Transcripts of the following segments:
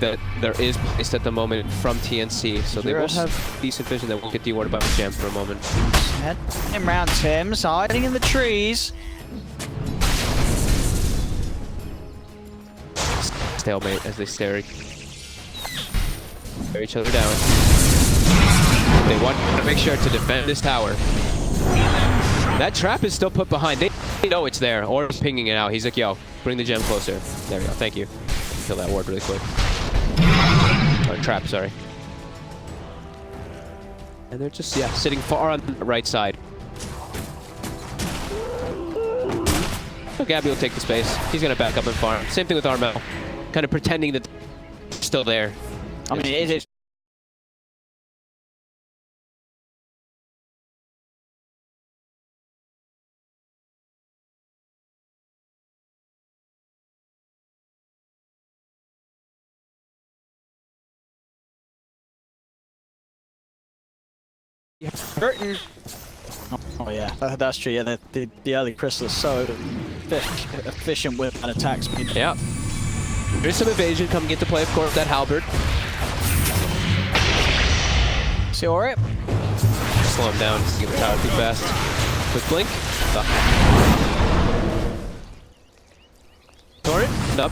that there is placed at the moment from TNC, so they will have decent vision that won't get dewarded by the jam for a moment. Heading round Tim's, hiding in the trees. Stalemate as they stare each other down. They want to make sure to defend this tower. That trap is still put behind. They know it's there, or pinging it out. He's like, yo, bring the gem closer. There we go, thank you. Kill that ward really quick. Or trap, sorry. And they're just, yeah, sitting far on the right side. So Gabby will take the space. He's going to back up and farm. Same thing with Armel. Kind of pretending that they're still there. I mean, it is. Burton. Oh yeah, that's true. Yeah, the early crystal is so efficient with an attack speed. Yeah. There's some evasion coming into play, of course, that halberd. See, alright. Slow him down, see the tower too fast. Quick blink. Torrent, up.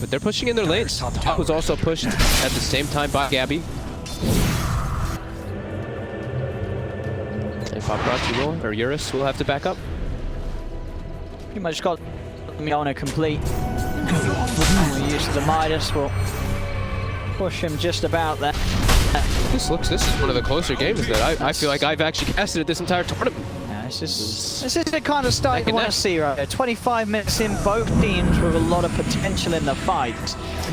But they're pushing in their lanes. Top was also pushed at the same time by Gabby. And Paparazzi or Eurus will have to back up. Pretty much got Miona complete. We use the Midas will push him just about there. This is one of the closer games that I feel like I've actually casted at this entire tournament. Yeah, this is the kind of start you want to see right there. 25 minutes in, both teams with a lot of potential in the fight.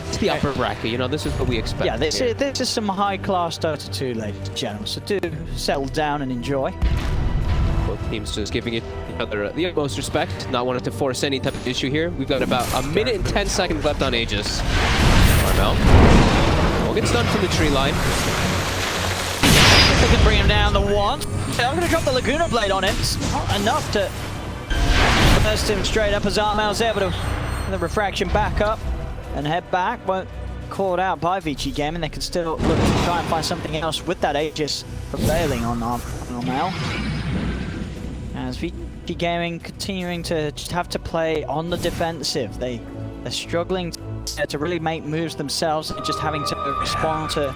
It's the upper bracket, you know, this is what we expect. Yeah, this is some high-class Dota 2, ladies and gentlemen, so do settle down and enjoy. Both teams just giving each other the utmost respect, not wanting to force any type of issue here. We've got about a minute and 10 seconds left on Aegis. Armel. Well, gets done from the tree line. They can bring him down the one. I'm going to drop the Laguna Blade on him. It's not enough to burst him straight up as Armel's able to the refraction back up and head back. Won't called out by Vici Gaming. They can still look to try and find something else with that Aegis prevailing on Armel. As Vici Gaming continuing to just have to play on the defensive. They're struggling to really make moves themselves and just having to respond to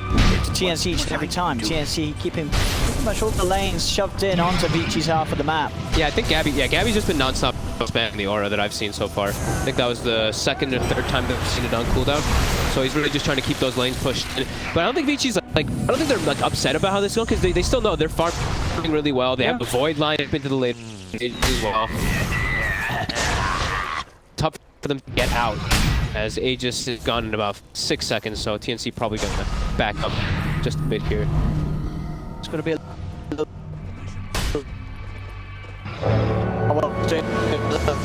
TNC each and every time. TNC keeping pretty much all the lanes shoved in onto Vici's half of the map. Yeah, I think Gabby's just been non-stop spamming the aura that I've seen so far. I think that was the second or third time that we've seen it on cooldown. So he's really just trying to keep those lanes pushed in. But I don't think Vici's I don't think they're like upset about how this is going, because they still know they're farming really well. They have the void line up into the lane as well. Tough for them to get out, as Aegis is gone in about 6 seconds, so TNC probably gonna back up just a bit here. It's gonna be a little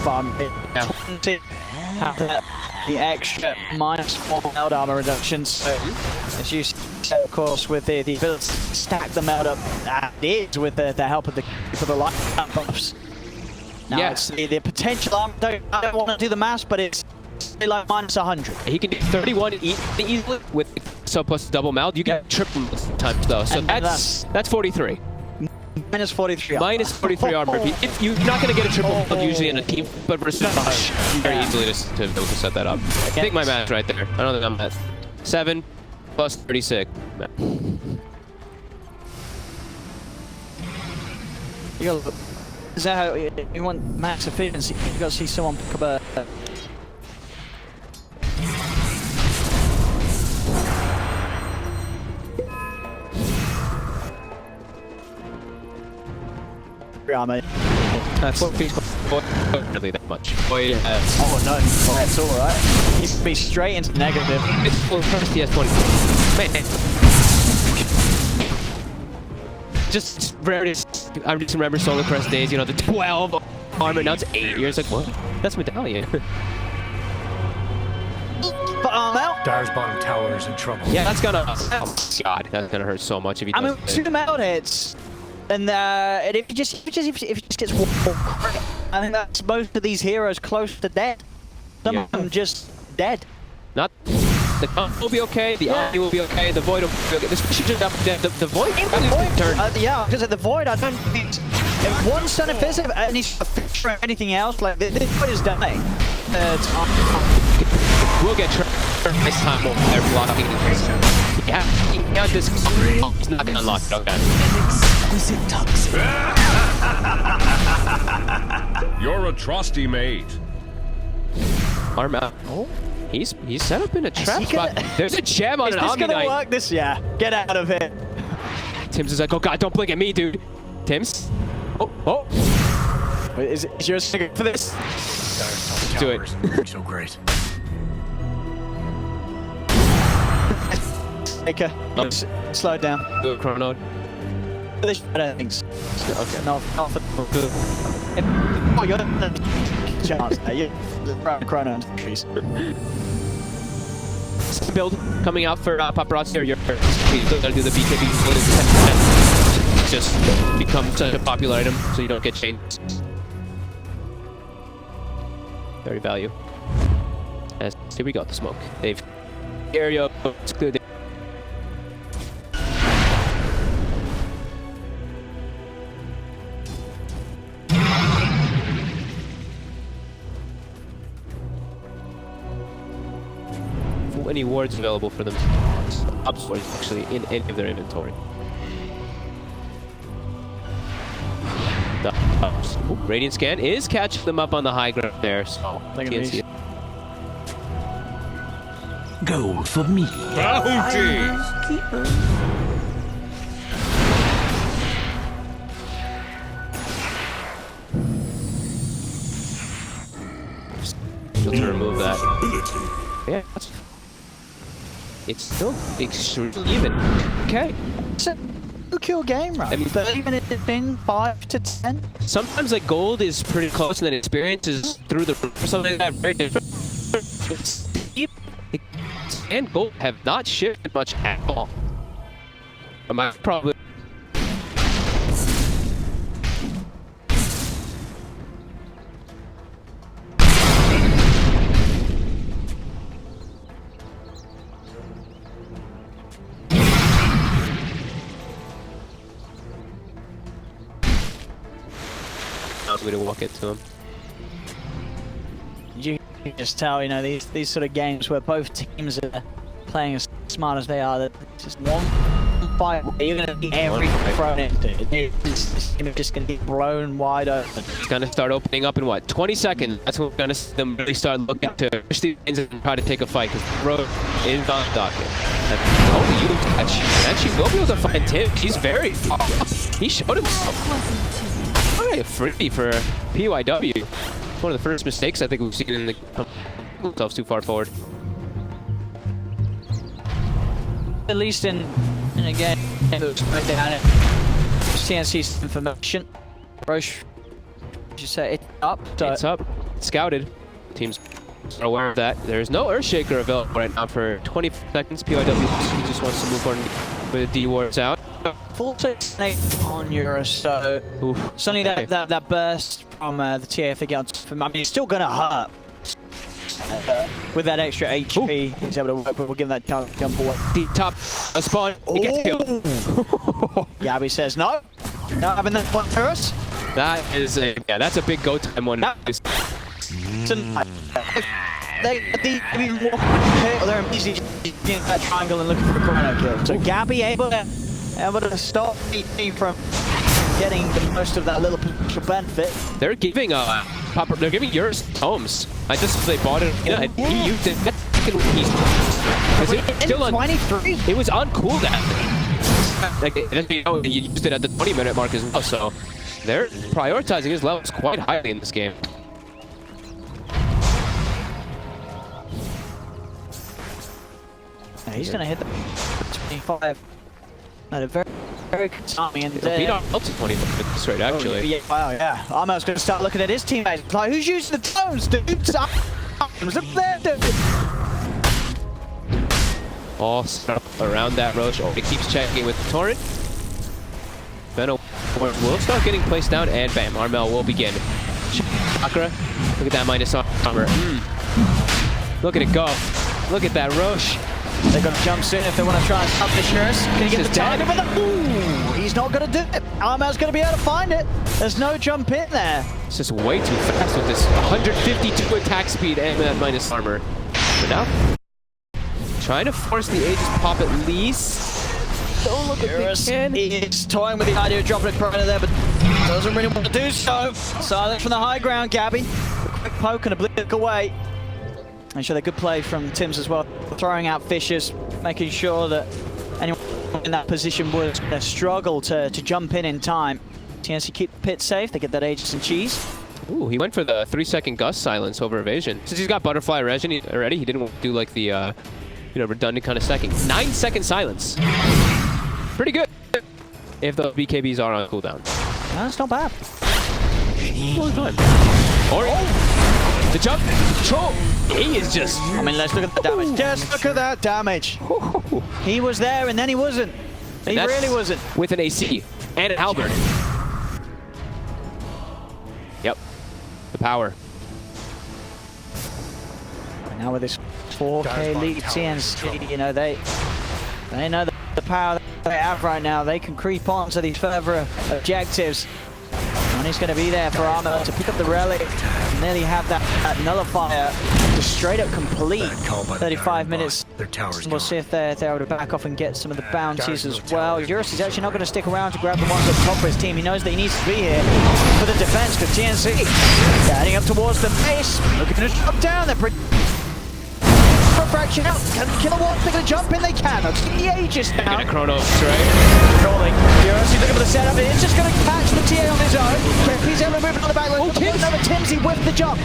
fun. The extra -4 meld armor reduction. So as you said, of course, with the ability to stack the meld up, it is with the help of the light buffs. Now it's the potential armor. I don't want to do the maths, but it's like -100. He can do 31 easily with so plus double meld. You get triple times though, so that's 43. -43. -43 armor. If you're not going to get a triple meld usually in a team, but for Smash, very easily to be able to set that up. I think my math's right there. I don't think I'm at 7 plus 36. Is that how you want max efficiency? You got to see someone pick up a. Armor. That's what he's really that much. Oh no, that's all right. He'd be straight into negative. It's full first he has 20. Man. Just I just remember Solar Crest days, you know, the 12 armor, now it's 8. You're just like, what? That's medallion. But Armel? Dire's bottom tower is in trouble. Yeah, that's gonna. Oh god, that's gonna hurt so much if he does. I mean, 2 meld hits. And if he just gets one crit, I think that's most of these heroes close to dead. Some of them just dead. Not The Comp will be okay, the Omni will be okay, the Void will be okay. This should just the Void turn. Yeah, because at the Void, I don't think if one stun offensive and he's for anything else, like this Void is dying. We'll get this time while they're blocking. Yeah, this is not gonna unlock it. Okay. Exquisite toxin. Your atrocity mate. Arm out. Oh. He's set up in a trap spot. There's a gem on an Omni Is this gonna Knight. work? This, yeah. Get out of here. Tim's is like, oh god, don't blink at me, dude. Tim's. Oh. Wait, is yours for this? Do it. So great. Okay. Slow down. Do it, Chrono. I don't think so. Okay. Not for good. Oh, you're the chance there. You're Chrono and trees. Build coming out for paparazzi or your still gotta do the BKB. Just become such a popular item so you don't get chained. Very value. As here we go, the smoke. They've area. It's clear. Any wards available for them. Upswords actually in any of their inventory. The Radiant Scan is catching them up on the high ground there, so TNC. Gold for me. Bounty! Still to remove that. Yeah, it's still extremely even. Okay. It's a 2-kill game, right? I mean, but even if it's been 5 to 10. Sometimes like gold is pretty close and then experience is through the roof or something like that. Very different. It's deep. And gold have not shifted much at all. I might probably. Way to walk it to him. You can just tell, you know, these sort of games where both teams are playing as smart as they are, that it's just one fight you're going to be everything thrown into. It's just going to be blown wide open. It's going to start opening up in what, 20 seconds? That's when we're going to see them really start looking to push the lanes and try to take a fight because the road is on the docket. Oh, you actually will be able to find Tim. He's very far. He showed himself. Alright, free for PYW. It's one of the first mistakes I think we've seen in the themselves too far forward. At least in a game that looks right down it. TNC's information. Roche, you say it's up? It's up. It's scouted. Teams are aware of that. There's no Earthshaker available right now for 20 seconds. PYW just wants to move on with the D wards out. Full 6 on Euro, so suddenly that burst from the TF against him. I mean, it's still gonna hurt. With that extra HP, he's able to work, but we'll give him that jump away. The top spawn. He gets killed. Gabby says no. Not having that one for us. That is that's a big go time one. They're easy getting that triangle and looking for the chrono kill. So Gabby able to stop VC from getting the most of that little potential benefit. They're giving they're giving yours homes. I just they bought it and he used it. He's still on 23. It was on cooldown. Like you know, you used it at the 20-minute mark as well. So they're prioritizing his levels quite highly in this game. He's gonna hit the 25. At a very good timing, and beat our ult to 25 straight actually. Yeah, wow, yeah. Almost gonna start looking at his teammates. Like, who's using the tones, dude? Up there, dude. All set up around that Roche. Oh, it keeps checking with the Torrent. Venom will start getting placed down, and bam, Armel will begin. Chakra, look at that minus armor. Look at it go. Look at that Roche. They've got to jump in if they want to try and stop the Shurus. Can he get the target with it? Ooh, he's not going to do it. Armel's going to be able to find it. There's no jump in there. It's just way too fast with this 152 attack speed and that minus armor. But now, trying to force the Aegis pop at least. Don't look at the can. He's toying with the idea of dropping a Predator there, but doesn't really want to do so. Silence from the high ground, Gabby. A quick poke and a blink away. And sure, a good play from Tims as well. Throwing out Fishers, making sure that anyone in that position would struggle to jump in time. TNC keep the pit safe. They get that Aegis and cheese. Ooh, he went for the 3-second gust silence over evasion. Since he's got butterfly regen already, he didn't want to do like the redundant kind of second. 9-second silence. Pretty good if the BKBs are on cooldown. That's not bad. Well done. Or the jump. Control. He is just... I mean, let's look at the damage. Just look at that damage. He was there and then he wasn't. He really wasn't. With an AC and an halberd. Yep. The power. And now with this 4K lead TNC, you know, they know the power they have right now. They can creep on to these further objectives. And he's going to be there for Armel to pick up the relic. Nearly have that nullifier to straight up complete. 35 minutes. We'll see if they're able to back off and get some of the bounties as well. Eurus is actually not going to stick around to grab the ones at the top for his team. He knows that he needs to be here for the defense because TNC heading up towards the base. Looking to drop down. They're pretty fraction out. Kilowatts, they're going to jump in, they can. That's the Aegis now. Gonna chrono straight. Controlling. Eurus, he's looking for the setup. It's just going to catch the TA on his own. He's able to move it on the back line. Another Timsy with the jump.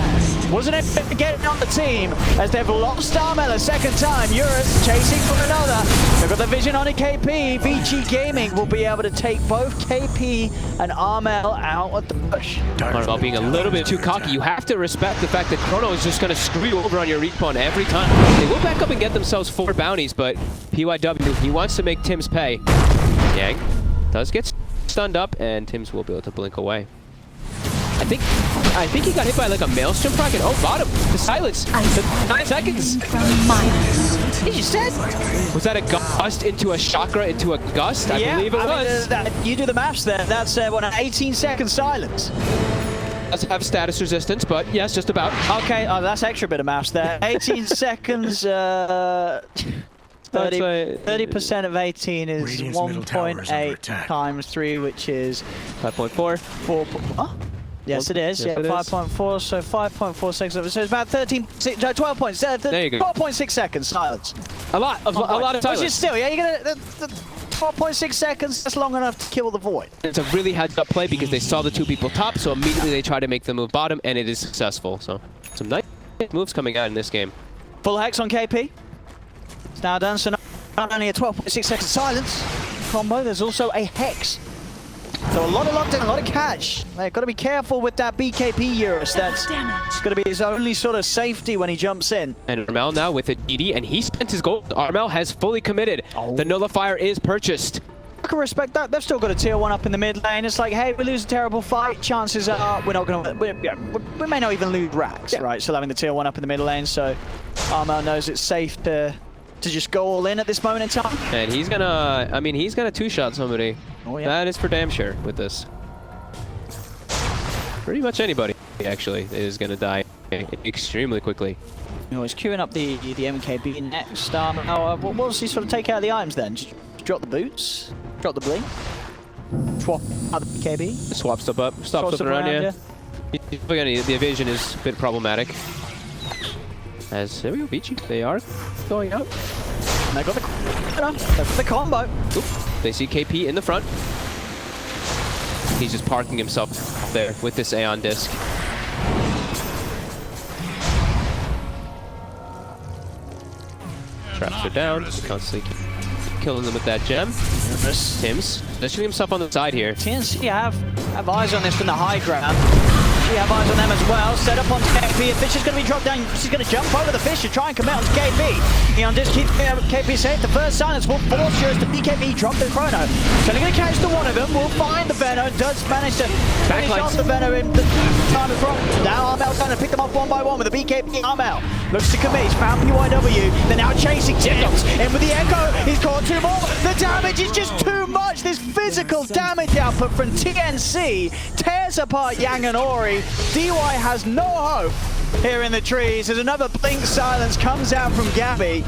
Wasn't able to get it on the team as they've lost Armel a second time. Eurus chasing for another. They've got the vision on a KP. Vici Gaming will be able to take both KP and Armel out at the push. Armel being a little bit too cocky. You have to respect the fact that Chrono is just going to screw you over on your respawn every time. They will back up and get themselves 4 bounties, but PYW, he wants to make Tims pay. Yang does get stunned up, and Tims will be able to blink away. I think he got hit by like a maelstrom frag, and oh, bottom, the silence, the 9 seconds. You said? Was that a gust into a chakra into a gust? I believe it was. You do the maths there. That's what, an 18-second silence. Does have status resistance, but yes, just about. Okay, oh, that's extra bit of maths there. 18 seconds, 30% of 18 is 1.8 times 3, which is 5.4. 4. Oh? Yes, it is. Yes, yeah, 5.4. So 5.46. So it's about 12 points. There you go. 12.6 seconds silence. A lot of silence. Which is still, yeah, you're gonna 12.6 seconds. That's long enough to kill the void. It's a really heads-up play because they saw the 2 people top, so immediately they try to make the move bottom, and it is successful. So some nice moves coming out in this game. Full hex on KP. It's now done. So not only a 12.6 second silence combo, there's also a hex. So a lot of lockdown, a lot of catch. They've got to be careful with that BKP Eurus. That's going to be his only sort of safety when he jumps in. And Armel now with a DD, and he spent his gold. Armel has fully committed. Oh. The nullifier is purchased. I can respect that. They've still got a tier 1 up in the mid lane. It's like, hey, we lose a terrible fight. Chances are we're not going to... We may not even lose racks, right? Still having the tier 1 up in the mid lane, so Armel knows it's safe to just go all in at this moment in time. And he's gonna... I mean, he's gonna 2-shot somebody. Oh, yeah. That is for damn sure with this. Pretty much anybody, actually, is gonna die extremely quickly. You know, he's queuing up the MKB next. What does he sort of take out of the items then? Just drop the boots, drop the bling, swap out the MKB. Swap stuff up, stop stuff around, yeah. The evasion is a bit problematic. As there we go, Vici. They are going up. And they got the combo. Oop. They see KP in the front. He's just parking himself there with this Aeon disc. Traps are down. Constantly killing them with that gem. Tims positioning himself on the side here. TNC have eyes on this from the high ground. We have eyes on them as well. Set up onto KP. If Fish is going to be dropped down, she's going to jump over the Fish to try and commit onto KP. Neon just keeps KP safe. The first silence will force Eurus to BKB drop the chrono. So they're going to catch the one of them. We'll find the Venom. Does manage to finish off the Venom in the time of drop. Now Armel's trying to pick them up one by one with the BKB. Armel looks to commit. He's found PYW. They're now chasing Gems. In with the Echo. He's caught two more. The damage is just too much. This physical damage output from TNC tears apart Yang and Ori. DY has no hope here in the trees as another blink silence comes out from Gabby.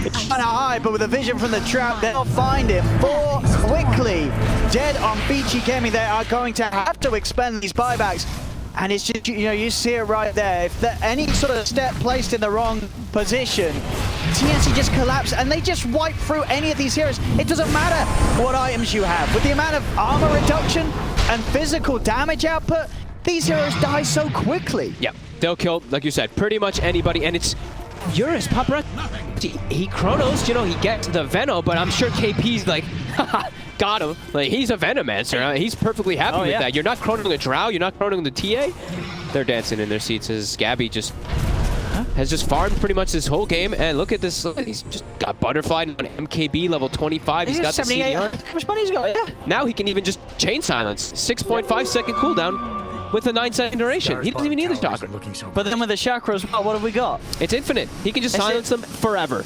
It's trying to hide, but with a vision from the trap, they'll find him. 4 quickly dead on Vici Gaming. They are going to have to expend these buybacks. And it's just, you know, you see it right there. If there any sort of step placed in the wrong position, TNC just collapse and they just wipe through any of these heroes. It doesn't matter what items you have. With the amount of armor reduction and physical damage output, these heroes die so quickly. Yep, they'll kill, like you said, pretty much anybody. And it's Eurus, Paparazzi. He chronos, you know, he gets the Venom, but I'm sure KP's like, haha. Got him. Like, he's a Venomancer. He's perfectly happy with that. You're not chronoing a Drow. You're not chronoing the TA. They're dancing in their seats as Gabby just has just farmed pretty much this whole game. And look at this. He's just got butterflied on MKB level 25. He's got the CDR. How much money he's got? Yeah. Now he can even just chain silence. 6.5 second cooldown with a 9-second duration. He doesn't even need the chakra. But then with the chakra as well, what have we got? It's infinite. He can just silence them forever.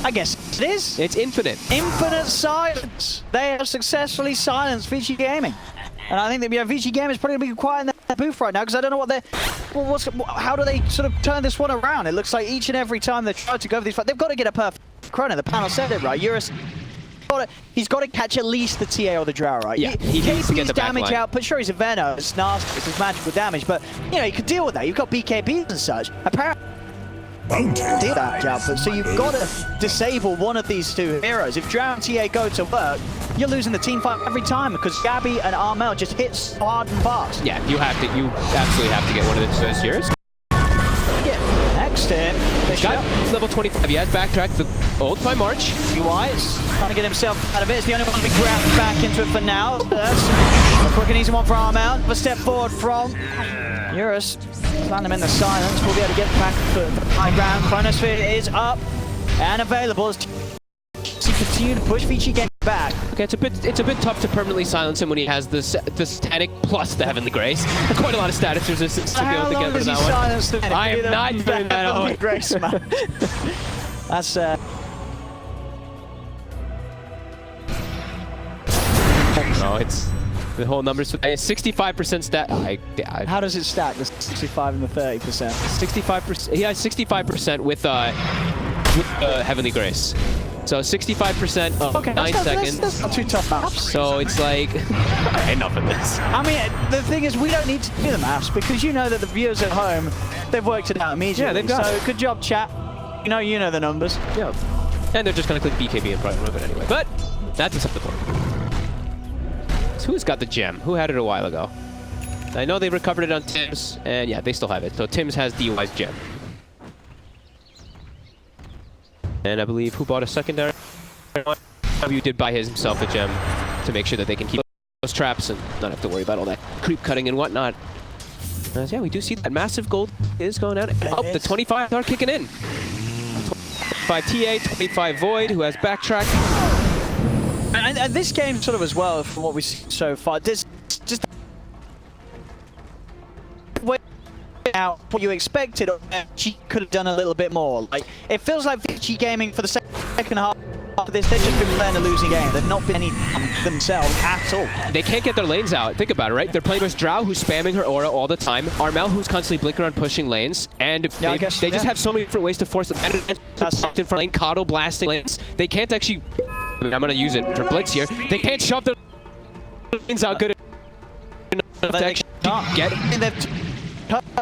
I guess it is. It's infinite. Infinite silence. They have successfully silenced Vici Gaming. And I think that Vici Gaming is probably going to be quiet in their booth right now because I don't know what they're... Well, how do they sort of turn this one around? It looks like each and every time they try to go for these fights, they've got to get a perfect chrono. The panel said it, right? Eurus, he's got to catch at least the TA or the Drow, right? Yeah, he needs to get the damage output. Sure, he's a Venom. It's nasty. It's his magical damage. But, you know, you could deal with that. You've got BKBs and such. Apparently... Deal that output, so you've got to disable one of these two heroes. If Drow and TA go to work, you're losing the team fight every time because Gabby and Armel just hits hard and fast. Yeah, you absolutely have to get one of those heroes. Yeah, next him. Got level 25. He has backtracked the ult by March. UI is trying to get himself out of it. It's the only one to be grabbed back into it for now. That's a quick and easy one for Armel. A step forward from Eurus. Land him in the silence. We'll be able to get back to the high ground. Chronosphere is up and available as he continue to push Vici Gaming back. Okay, it's a bit tough to permanently silence him when he has the static plus the Heavenly Grace. Quite a lot of status resistance to be able to get rid of that one. I am not doing that. Heavenly Grace, man. That's no, it's the whole numbers. 65% stat. How does it stack? The 65 and the 30%. 65%. He has 65% with Heavenly Grace. So 65% of 9 seconds. That's not too tough maps. So it's like enough of this. I mean, the thing is, we don't need to do the maps because you know that the viewers at home, they've worked it out immediately. Yeah, they've got it. So good job, chat. You know the numbers. Yeah. And they're just gonna click BKB in front of it anyway. But that's beside the point. So who's got the gem? Who had it a while ago? I know they recovered it on Tim's, and yeah, they still have it. So Tim's has DY's gem. And I believe who bought a secondary one? You did buy himself a gem to make sure that they can keep those traps and not have to worry about all that creep cutting and whatnot. Yeah, we do see that massive gold is going out. Oh, the 25 are kicking in. 25 TA, 25 Void, who has backtracked. And this game sort of as well, from what we've seen so far, this just out what you expected, or she could have done a little bit more. Like, it feels like Vici Gaming for the second half of this, they've just been playing a losing game. They've not been any themselves at all. They can't get their lanes out. Think about it, right? They're playing with Drow, who's spamming her aura all the time. Armel, who's constantly blinking around pushing lanes. And they just have so many different ways to force them. That's in front lane, Coddle blasting lanes. They can't actually... I mean, I'm going to use it for Blitz here. They can't shove their lanes out good enough to actually get it. They've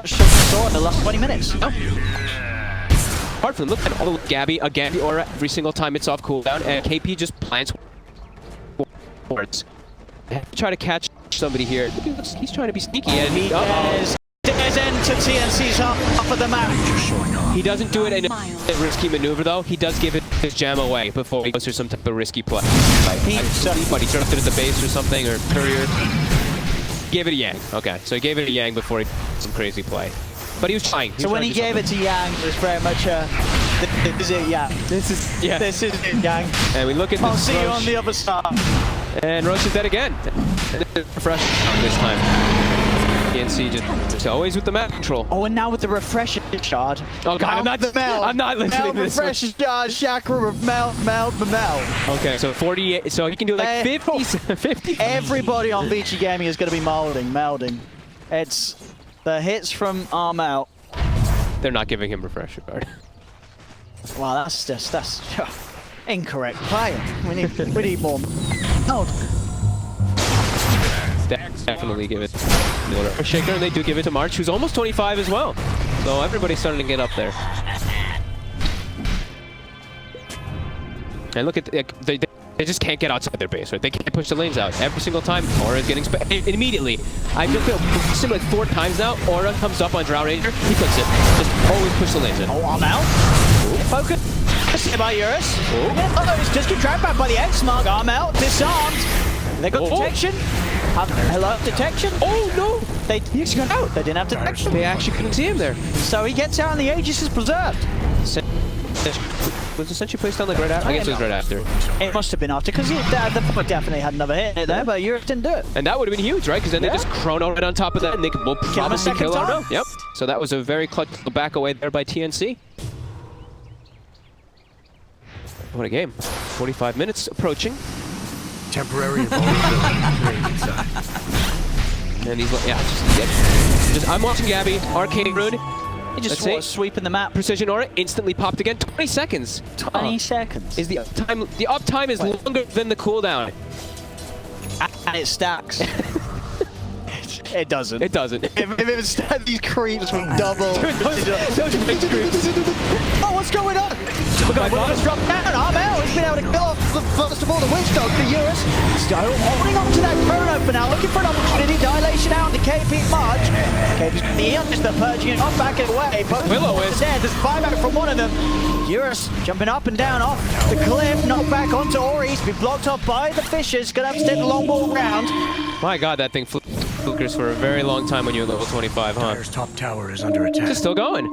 sword in the last 20 minutes. No. Hard for them. Look at all the Gabby, again, the aura every single time it's off cooldown, and KP just plants forwards. Try to catch somebody here. He's trying to be sneaky, and there's end to TNC's off of the map. He doesn't do it in a risky maneuver, though. He does give it his jam away before he goes through some type of risky play. Like, he dropped it at the base or something, or courier. gave it a Yang. Okay, so he gave it a Yang before he did some crazy play. But he was trying. So when he gave it to Yang, it was very much this is it, Yang. This is it, Yang. And we look at I'll this see you Roche. on the other side. And Roche is dead again. Refresh this time. TNC just always with the map control. Oh, and now with the refresher shard. Oh god, I'm not listening to this. Refresher shard, chakra of meld. Okay, so 48. So he can do like 50. Everybody on Vici Gaming is going to be melding. It's the hits from arm out. They're not giving him refresher card. Wow, that's incorrect player. We need more meld. Definitely give it to Shaker, and they do give it to March, who's almost 25 as well. So everybody's starting to get up there. And look at they just can't get outside their base, right? They can't push the lanes out every single time. Aura is getting immediately. I've seen like 4 times now. Aura comes up on Drow Ranger, he clicks it. Just always push the lanes in. Oh, I'm out. Focus. Hit by Eurus. Oh, it's just trapped back by the X-Mark. I'm out. Disarmed. They got detection. Hello, detection. Oh no! He actually got out. They didn't have detection. They actually couldn't see him there. So he gets out and the Aegis is preserved. Was essentially placed down like right after? I guess it was right after. It must have been after, because the definitely had another hit in it there, but Eurus didn't do it. And that would have been huge, right? Because then they just chrono right on top of that, and they could both probably kill him. Yep. So that was a very clutch back away there by TNC. What a game. 45 minutes approaching. Temporary vulnerability inside. And he's like, just I'm watching Gabby, Arcane Rune. He just sweeping the map. Precision Aura instantly popped again. 20 seconds. 20 seconds. Is the uptime? The uptime is longer than the cooldown. And it stacks. It doesn't. It doesn't. If it stacks, these creeps will double. Oh, what's going on? We're going to drop down. I'm out. He's been able to kill off, first of all, the Witch Dog for Eurus. Still holding on to that chrono for now, looking for an opportunity. Dilation out to KP March. KP's got the Eon, just purging it off, back away. Both Willow is dead. There's 5 out from one of them. Eurus jumping up and down off the cliff, knocked back onto Ori. He's been blocked off by the Fishers. Gonna have to take the long ball round. My god, that thing flickers for a very long time when you're level 25, huh? Dire's top tower is under attack. It's still going.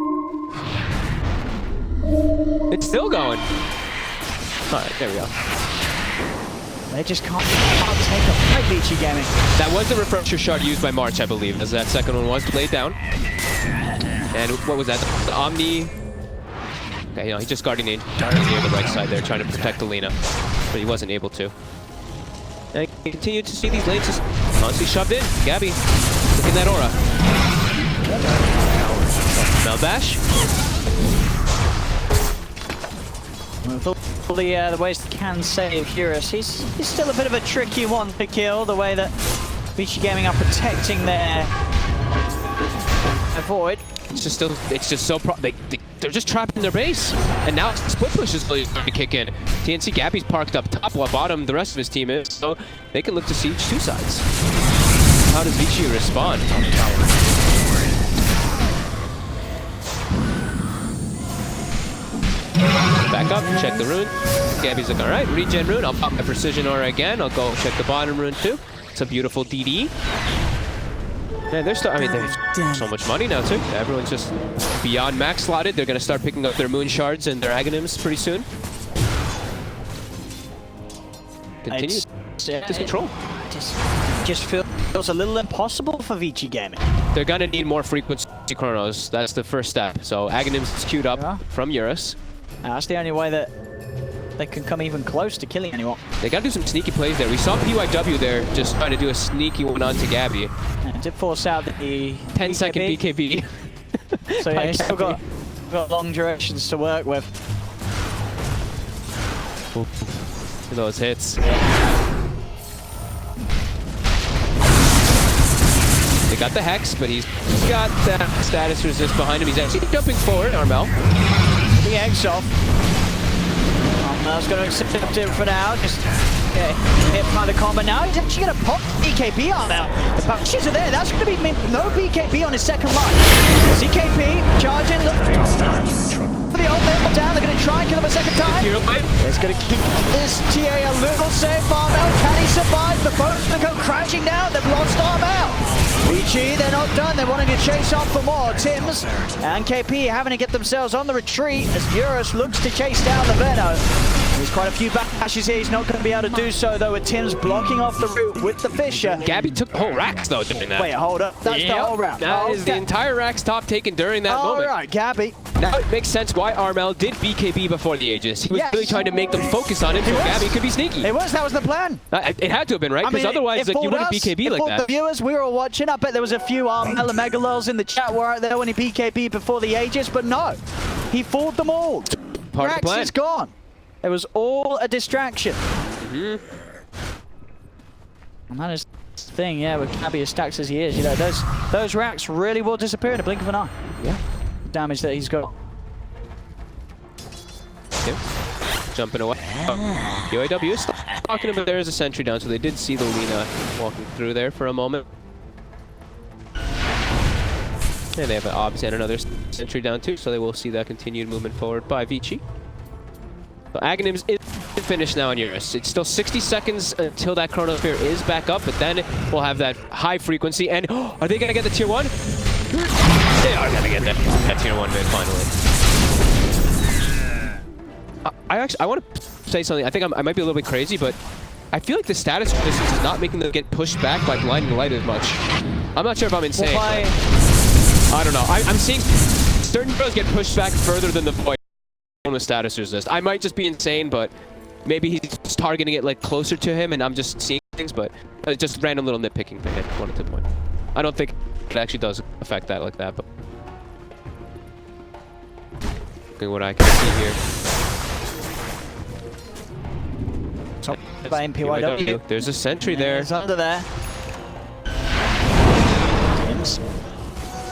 It's still going. Alright, there we go. They just can't take a fight, Vici Gaming. That was the refresher shard used by March, I believe, as that second one was laid down. And what was that? The Omni. Okay, you know, he's just guarding the on the right side there, trying to protect Alina. But he wasn't able to. And you continue to see these lanes just constantly shoved in. Gabby, look at that aura. Malbash. The ways that can save Eurus, he's still a bit of a tricky one to kill, the way that Vici Gaming are protecting their void. It's just so they're just trapped in their base, and now split push is really starting to kick in. TNC Gabby's parked up top, while bottom the rest of his team is, so they can look to siege 2 sides. How does Vici respond? Back up, check the rune. Gabby's like, all right, regen rune. I'll pop my precision aura again. I'll go check the bottom rune too. It's a beautiful DD. Man, there's so much money now too. Everyone's just beyond max slotted. They're gonna start picking up their moon shards and their agonyms pretty soon. Continue this control. Just feels a little impossible for Vici Gaming. They're gonna need more frequency chronos. That's the first step. So agonyms is queued up from Eurus. That's the only way that they can come even close to killing anyone. They gotta do some sneaky plays there. We saw PYW there just trying to do a sneaky one onto Gabby. And did force out the 10-second BKB. So yeah, he's still got long durations to work with. Look at those hits. They got the Hex, but he's got that status resist behind him. He's actually jumping forward, Armel. The eggs off. Armel's going to accept it for now. Just hit by the combo now. He's actually going to pop BKB Armel. The punches are there. That's going to be no BKB on his second line. CKP charging. Look for the ult there down. They're going to try and kill him a second time. It's going to keep this TA a little safe. Armel, can he survive? The boat's going to go crashing down. They've lost Armel. Vici, they're not done. They're wanting to chase on for more. Tims and KP having to get themselves on the retreat as Eurus looks to chase down the Venom. There's quite a few bashes here. He's not going to be able to do so, though, with Tims blocking off the route with the Fisher. Gabby took the whole racks, though, during that. Wait, hold up. That's the whole round. That is the entire rack's top taken during that moment. All right, Gabby. Now it makes sense why Armel did BKB before the Aegis. He was really trying to make them focus on him so Gabby could be sneaky. It was. That was the plan. It had to have been, right? Because otherwise like, you wouldn't BKB like that. The viewers, we were all watching. I bet there was a few Armel and Megalols in the chat were out there when he BKB before the Aegis, but no. He fooled them all. Part of the plan. Rax is gone. It was all a distraction. Mm-hmm. And that is the thing, yeah, with Gabby as stacked as he is, you know, those racks really will disappear in a blink of an eye. Yeah. The damage that he's got. Yep. Jumping away. Oh, UAW is talking about there is a sentry down, so they did see the Lina walking through there for a moment. And they have an obs and another sentry down too, so they will see that continued movement forward by Vici. So Aghanims is finished now on Eurus. It's still 60 seconds until that Chronosphere is back up, but then we'll have that high frequency. And are they going to get the tier 1? They are going to get that tier 1 mid finally. I want to say something. I think I might be a little bit crazy, but I feel like the status resistance is not making them get pushed back by blinding light as much. I'm not sure if I'm insane. Well, I don't know. I'm seeing certain heroes get pushed back further than the Void with status resist. I might just be insane, but maybe he's just targeting it like closer to him and I'm just seeing things, but just random little nitpicking thing I wanted to point. I don't think it actually does affect that like that, but looking at what I can see here. Top by MPYW. There's a sentry there. It's under there. Tims.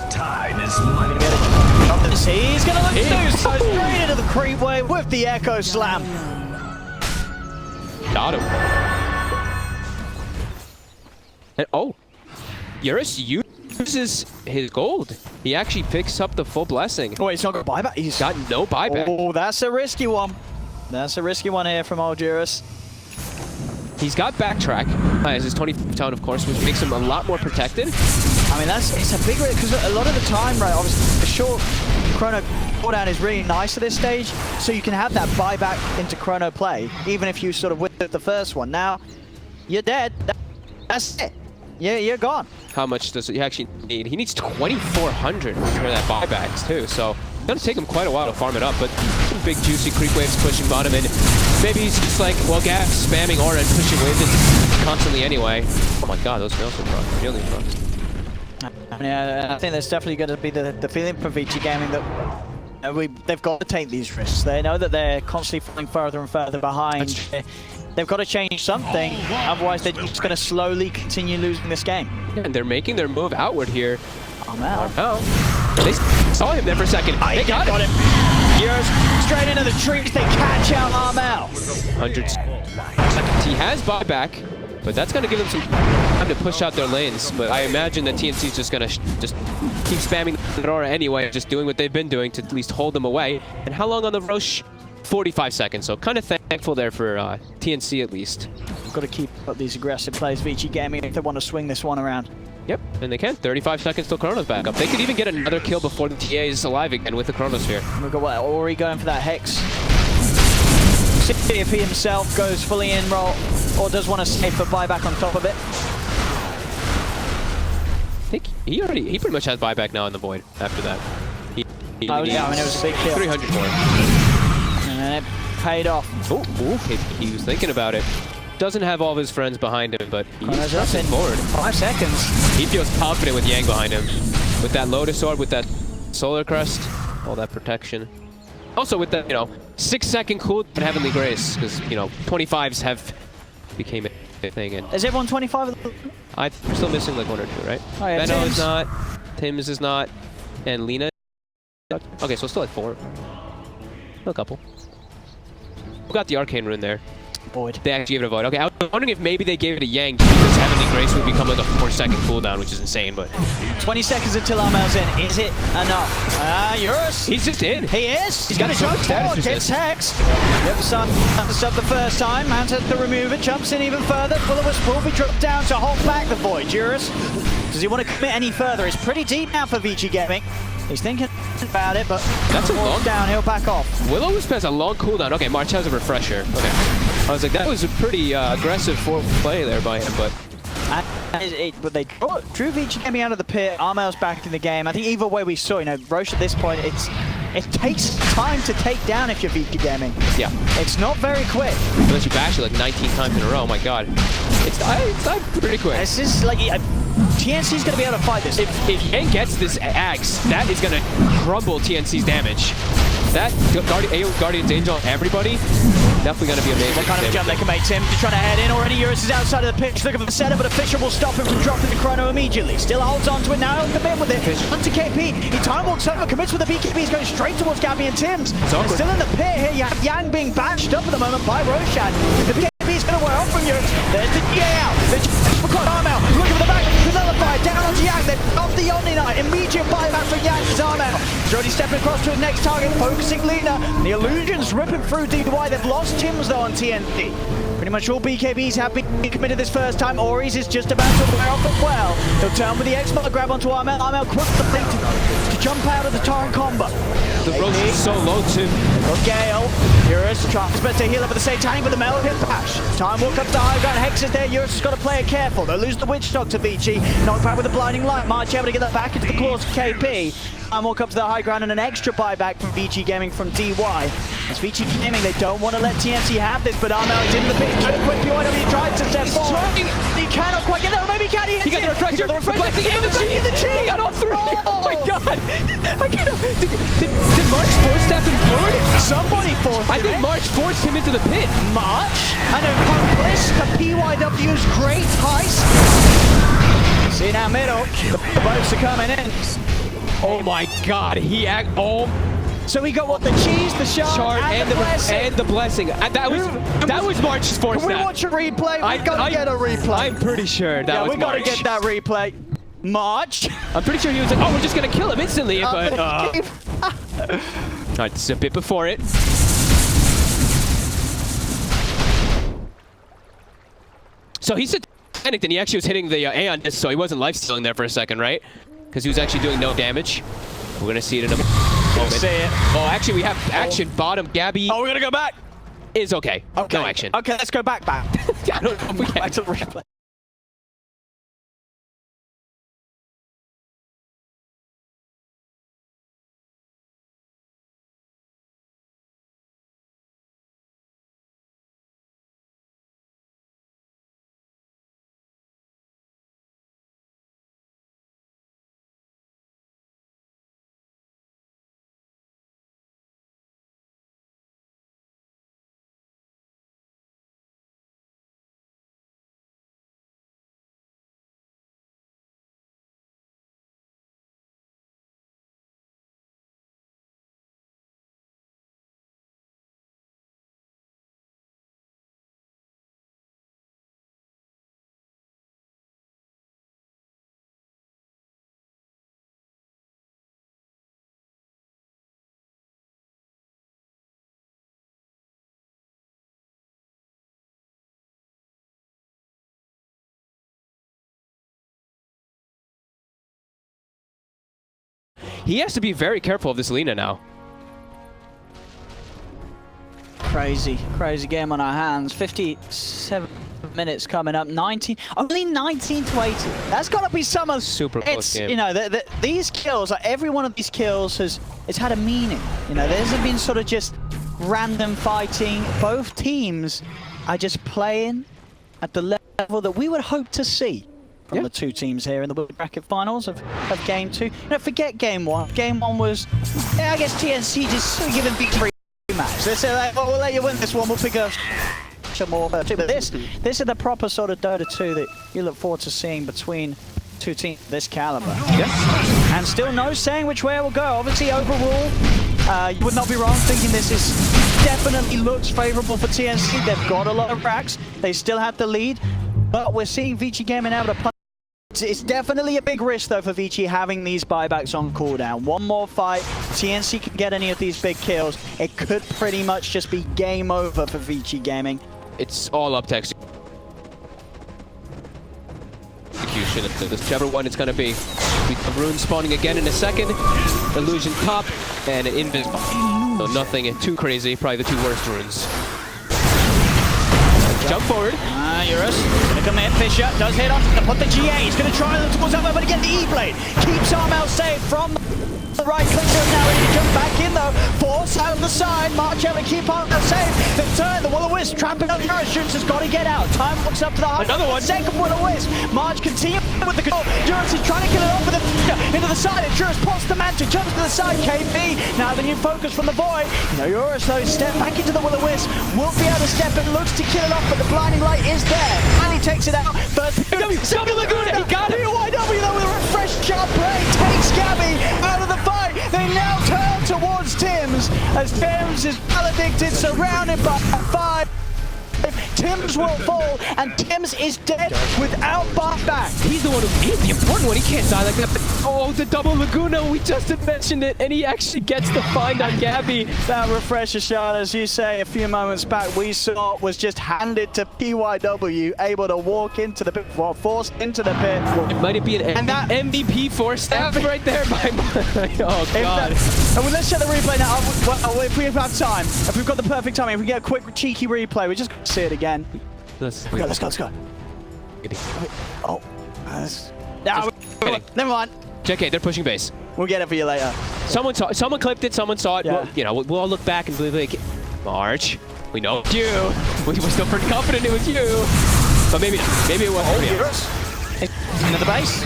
Time is money. He's going to look to straight into the creep wave with the Echo Slam. Got him. And oh, Eurus uses his gold. He actually picks up the full blessing. Oh, he's not got buyback. He's got no buyback. Oh, that's a risky one. That's a risky one here from old Eurus. He's got backtrack as his 20 town, of course, which makes him a lot more protected. I mean, it's a big risk because a lot of the time, right, obviously, the short chrono cooldown is really nice at this stage, so you can have that buyback into chrono play, even if you sort of whip the first one. Now, you're dead. That's it. You're gone. How much does he actually need? He needs 2,400 for that buybacks, too, so it's going to take him quite a while to farm it up, but some big juicy creep waves pushing bottom, and maybe he's just like, well, Gab's spamming aura and pushing waves constantly anyway. Oh my god, those rails are rough. Really rough. Yeah, I think there's definitely going to be the feeling for Vici Gaming that they've got to take these risks. They know that they're constantly falling further and further behind. They've got to change something, otherwise they're just going to slowly continue losing this game. Yeah, and they're making their move outward here. Armel. They saw him there for a second. They got him. Eurus straight into the trees. They catch out Armel. 100 seconds. He has buyback, but that's going to give them some time to push out their lanes. But I imagine that TNC is just going to just keep spamming the Aurora anyway, just doing what they've been doing to at least hold them away. And how long on the Roche? 45 seconds, so kind of thankful there for TNC at least. Got to keep up these aggressive plays, Vici Gaming, if they want to swing this one around. Yep, and they can. 35 seconds till Chrono's back up. They could even get another kill before the TA is alive again with the Chronosphere. We've got what, Ori going for that Hex. See if he himself goes fully in roll or does want to save for buyback on top of it. I think he pretty much has buyback now in the Void after that. Yeah, I mean, it was a big kill. 300 more. And it paid off. Oh, he was thinking about it. Doesn't have all of his friends behind him, but he's pressing forward. 5 seconds. He feels confident with Yang behind him. With that Lotus Orb, with that Solar Crest, all that protection. Also with that, 6-second cool and Heavenly Grace, because, 25s have became a thing. And is everyone 25? I'm still missing like 1 or 2, right? Oh, yeah, Benno is not, Tims is not, and Lina. Okay, so still like 4. A couple. We got the Arcane Rune there. Void. They actually gave it a Void. Okay, I was wondering if maybe they gave it a Yang because Heavenly Grace would become like a 4-second cooldown, which is insane, but... 20 seconds until Armel's in. Is it enough? Eurus. He's just in. He is. He's got a jump status Gets Hex. Yep, sub the first time. Mantis to remove it. Jumps in even further. Will-O-Wisp will be dropped down to hold back the Void. Eurus, does he want to commit any further? It's pretty deep now for Vici Gaming. He's thinking about it, but that's a long down. He'll back off. Will-O-Wisp has a long cooldown. Okay, March has a refresher. Okay. I was like, that was a pretty aggressive play there by him, but... But they drew Vici Gaming out of the pit. Armel's back in the game. I think either way we saw, Roche at this point, it takes time to take down if you're Vici Gaming. Yeah. It's not very quick. Unless you bash it like 19 times in a row, oh my god. It's pretty quick. This is like... TNC's going to be able to fight this. If Yang gets this axe, that is going to crumble TNC's damage. That Guardian's Angel on everybody, definitely going to be amazing. What kind of jump they can make, Tim? He's trying to head in already. Eurus is outside of the pitch, looking for the setup, but a Fisher will stop him from dropping the chrono immediately. Still holds on to it now, he'll commit with it. Onto KP, he time walks over, commits with the BKB, he's going straight towards Gabby and Tim's. Still in the pit here, you have Yang being bashed up at the moment by Roshan. The BKB is going to wear off from Eurus. There's the GA out. The across Armel, looking for the back, another fire, down onto Yang, then off the Omni Knight, immediate buyback from Yang to Armel. He's already stepping across to his next target, focusing Lina. The illusions ripping through DY, they've lost Tim's though on TNT. Pretty much all BKBs have been committed this first time. Ori's is just about to wear off as well. He'll turn with the X-Mode, grab onto Armel. Armel quick to jump out of the torrent combo. The roach is so low too. Got Gale. Eurus tries to heal up at the same time, but the metal hit bash. Time walk up to high ground. Hex is there. Eurus has got to play it careful. They'll lose the Witch Dog to Vici. Knocked back with a blinding light. March able to get that back into the claws of KP. And walk up to the high ground and an extra buyback from Vici Gaming from DY. As Vici Gaming, they don't want to let TNC have this, but Armel is in the pit. Quick BYW tries to step forward. He cannot quite get there. Maybe can he? He got the reflector. He got all three. Oh my god. I can't. Did March force step him forward? Somebody forced him. I think March forced him into the pit. March and a accomplice to PYW's great heist. See now middle. The boats are coming in. Oh my god, so we got what, the cheese, the shard, and the blessing. That was March's force. Can we watch a replay? We gotta get a replay. I'm pretty sure that was March. We gotta get that replay. March. I'm pretty sure he was like, oh, we're just gonna kill him instantly, but alright, this is a bit before it. So he said panicked and he actually was hitting the Aeon disc, so he wasn't lifestealing there for a second, right? Because he was actually doing no damage. We're gonna see it in a moment. See it. Oh, actually, we have action. Bottom, Gabby. Oh, we're gonna go back. Is okay. No action. Okay, let's go back. I don't know if we can. Back to the replay. He has to be very careful of this Lina now. Crazy game on our hands. 57 minutes coming up. Only 19 to 80. That's got to be some of super close game. You know, these kills, like every one of these kills has had a meaning. You know, there hasn't been sort of just random fighting. Both teams are just playing at the level that we would hope to see from the two teams here in the bracket finals of Game 2. You know, forget Game 1. Game 1 was, I guess TNC just sort of giving victory match. They say, like, well, we'll let you win this one, we'll pick up more. But this is the proper sort of Dota 2 that you look forward to seeing between two teams this caliber. Yeah. And still no saying which way it will go. Obviously, overall, you would not be wrong thinking this is definitely looks favorable for TNC. They've got a lot of racks. They still have the lead, but we're seeing Vici Gaming able to punch. It's definitely a big risk though for Vici having these buybacks on cooldown. One more fight, TNC can get any of these big kills. It could pretty much just be game over for Vici Gaming. It's all up to execution. Whichever one it's going to be. A rune spawning again in a second. Illusion top and an invisible. So nothing too crazy. Probably the two worst runes. Jump forward. Eurus gonna come in. Fisher does hit on to put the GA. He's gonna try and look towards over, but again the E-Blade keeps Armel safe from the right clicker. Now ready to jump back in though. Force out of the side. March able to keep Armel safe. The turn, the Will-O-Wisp tramping on Eurus. Shoots has got to get out. Time walks up to the high. Another one. Second Will-O-Wisp. March continue with the control. Eurus is trying to kill it off with the into the side. And Eurus pops the man to jump to the side. KP now the new focus from the Void. Now Eurus though step back into the Will-O-Wisp. Won't be able to step in. Looks to kill it off, but the blinding light is there. And he takes it out. First Double Laguna. He got it. BYW though with a refreshed sharp play takes Gabby out of the fight. They now turn towards Tims as Tims is maledicted, surrounded by 5. Tims will fall, and Tims is dead without buyback. He's the one he's the important one. He can't die like that. Oh, the double Laguna. We just had mentioned it, and he actually gets the find on Gabby. That refresher shot, as you say a few moments back, we saw was just handed to PYW, able to walk into the pit, well, forced into the pit. It might be an MVP force step right there by oh god. Well, let's check the replay now. Well, if we have time, if we've got the perfect timing, if we get a quick cheeky replay, we just see it again. Let's go. Oh, no, never mind. JK, they're pushing base. We'll get it for you later. Someone clipped it, someone saw it. Yeah. Well, you know, we'll all look back and be like, March, we know it's you. We're still pretty confident it was you. But maybe not. Maybe it wasn't. Into the base.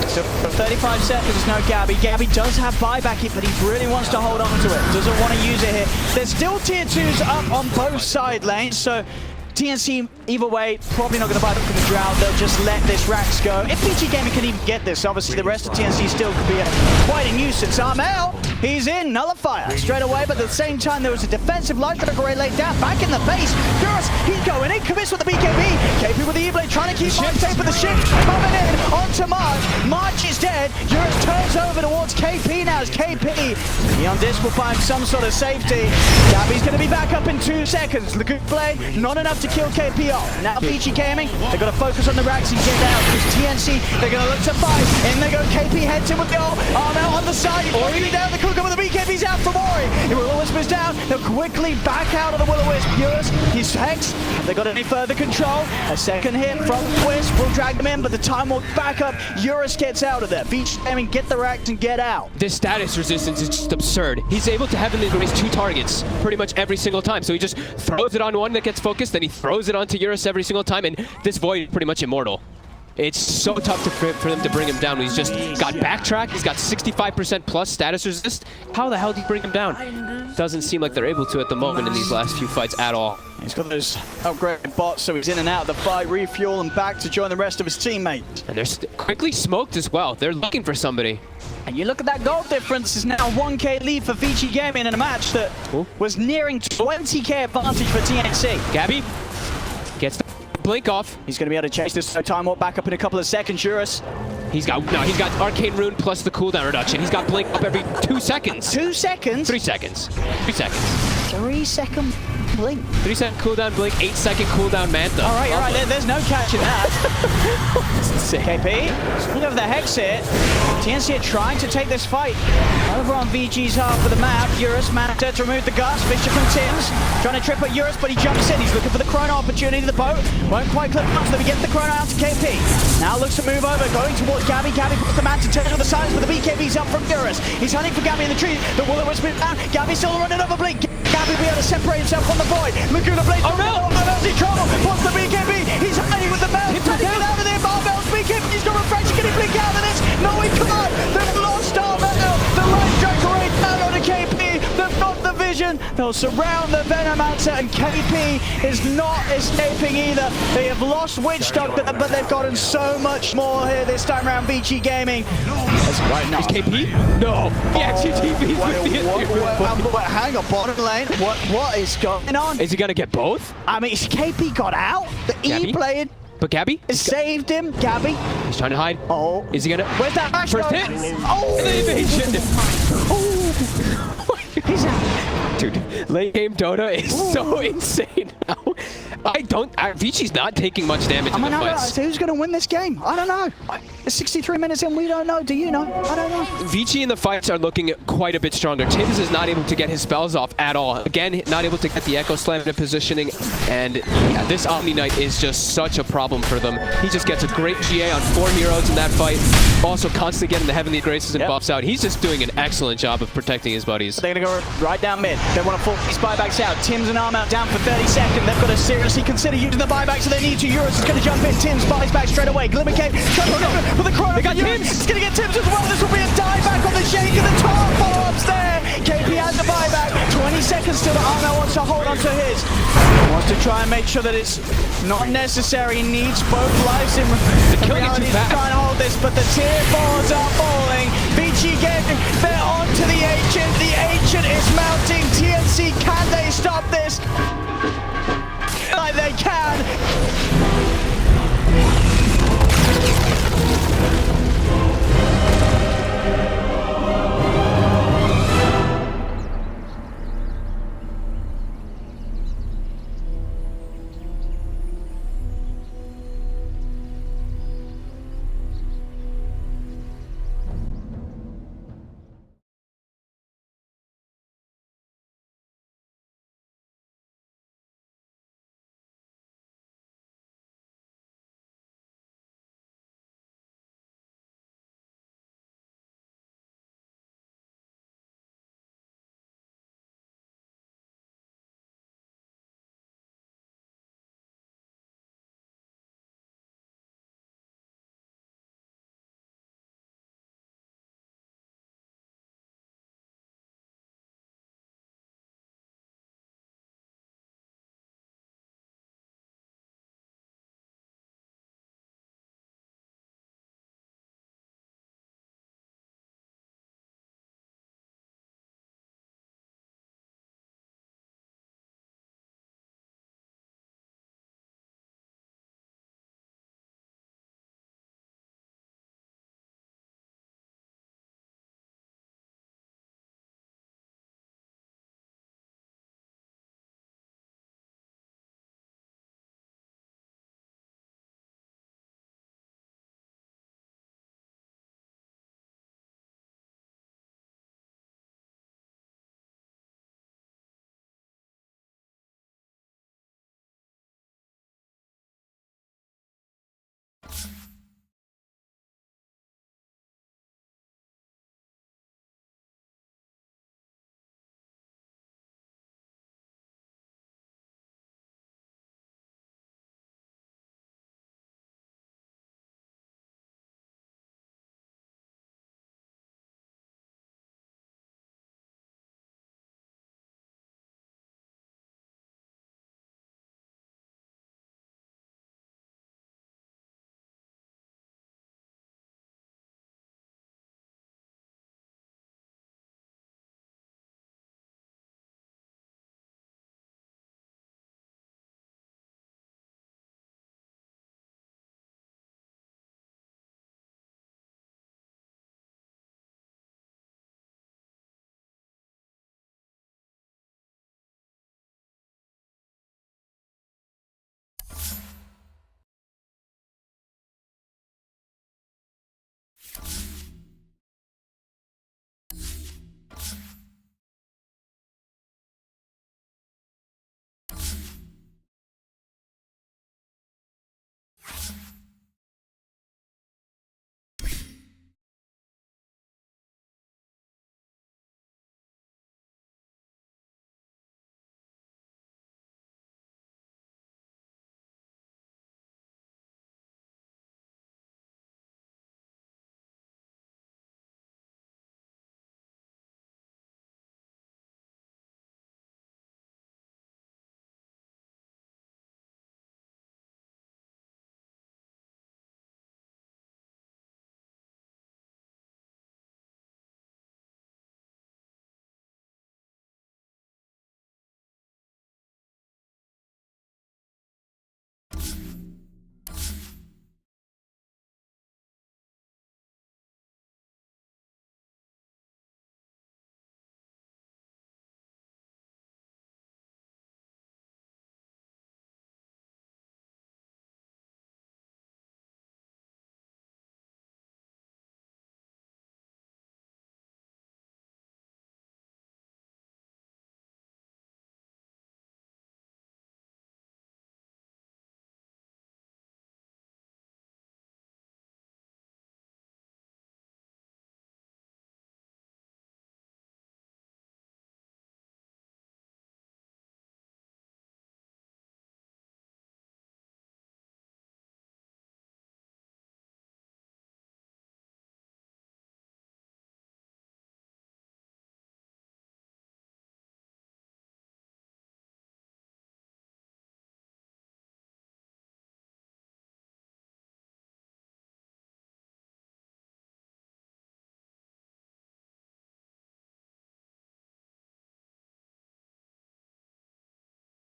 So for 35 seconds, no Gabby. Gabby does have buyback it, but he really wants to hold on to it. Doesn't want to use it here. There's still tier 2s up on both side lanes, so TNC, either way, probably not going to buy them from the Drought. They'll just let this Rax go. If Vici Gaming can even get this, obviously the rest of TNC still could be quite a nuisance. Armel, he's in, Nullifier straight away, but at the same time, there was a defensive light strike array laid down, back in the base. Eurus, he's going in, commits with the BKB. KP with the E-Blade, trying to keep March safe with the ship. Coming in, onto March. March is dead. Eurus turns over towards KP now as KP. Neon Disc will find some sort of safety. Gabby's going to be back up in 2 seconds. Lagoon Blade, not enough to kill KP off. Now Vici Gaming, they've got to focus on the racks and get out, because TNC, they're going to look to fight. In they go, KP heads in with the ult. Armel on the side, Ori down the cooker with the BKB's out from Ori. The Will-O-Wisp is down. They'll quickly back out of the Will-O-Wisp. Eurus, he's hexed. Have they got any further control? A second hit from Twist will drag them in, but the time will back up. Eurus gets out of there. Vici Gaming, get the racks and get out. This status resistance is just absurd. He's able to heavenly raise 2 targets pretty much every single time. So he just throws it on one that gets focused, then he throws it onto Eurus every single time, and this Void is pretty much immortal. It's so tough for them to bring him down. He's just got backtrack. He's got 65% plus status resist. How the hell do you bring him down? Doesn't seem like they're able to at the moment in these last few fights at all. He's got those upgraded bots, so he's in and out of the fight, refuel and back to join the rest of his teammates. And they're quickly smoked as well. They're looking for somebody. And you look at that gold difference, is now 1k lead for Vici Gaming in a match that was nearing 20k advantage for TNC. Gabby gets the blink off. He's going to be able to chase this, so time will back up in a couple of seconds. Eurus. He's got Arcane Rune plus the cooldown reduction. He's got blink up every 2 seconds. 2 seconds? 3 seconds. 3 seconds. 3 second blink. 3 second cooldown blink, 8 second cooldown Mantha. All right, there's no catching that. Insane. KP, look over the Hex hit. TNC are trying to take this fight over on VG's half of the map. Eurus managed to remove the Gus. Fisher from Tims, trying to trip at Eurus, but he jumps in. He's looking for the chrono opportunity. The boat won't quite clip up, so he gets the chrono out to KP. Now looks to move over, going towards Gabby. Gabby puts the man to turn on the sides, but the BKB's up from Eurus. He's hunting for Gabby in the trees. The Will-O-Wisp is down. Gabby still running over blink. Gabby will be able to separate himself from the Void. Laguna Blade. Armel! Armel's in trouble. What's the BKB? He's hiding with the bell. He's trying to get out of there. Armel's BKB. He's got refresh. Can he blink out of this? No, he can't. They've lost Armel. The light strike array down on a KP. They've got the vision. The Sentinels surround the Venomancer, and KP is not escaping either. They have lost Witch Doctor, but they've gotten so much more here this time around. Vici Gaming. That's right now. Is KP? No. He actually TP's with the Hang on, bottom lane. What is going on? Is he gonna get both? I mean, KP got out. The Gabby? E played. But Gabby? Saved him. Gabby. He's trying to hide. Oh. Is he gonna? Where's that flash? First hit. Oh. And the evasion. Oh. He's out. Dude, late game Dota is so insane now. Vici's not taking much damage in the fights. Who's going to win this game? I don't know. It's 63 minutes in, we don't know. Do you know? I don't know. Vici in the fights are looking quite a bit stronger. Tibbs is not able to get his spells off at all. Again, not able to get the Echo Slam into positioning. And yeah, this Omni Knight is just such a problem for them. He just gets a great GA on 4 heroes in that fight. Also constantly getting the Heavenly Graces and buffs out. He's just doing an excellent job of protecting his buddies. They're going to go right down mid. They want to force these buybacks out. Tim's and Armount down for 30 seconds. They've got to seriously consider using the buyback, so they need to. Eurus is going to jump in. Tim's buys back straight away. Glimmer Cave trying to go with the chrono. They got Tim's. It's going to get Tim's as well. This will be a dieback on the shake of the top. Follow-ups there. KP has the buyback. 20 seconds till the Armount wants to hold on to his. Wants to try and make sure that it's not necessary. He needs both lives in reality to try and hold this, but the tier 4s are falling. Vici Gaming, they're on to the Ancient. The Ancient is mounting. TNC, can they stop this? Like they can.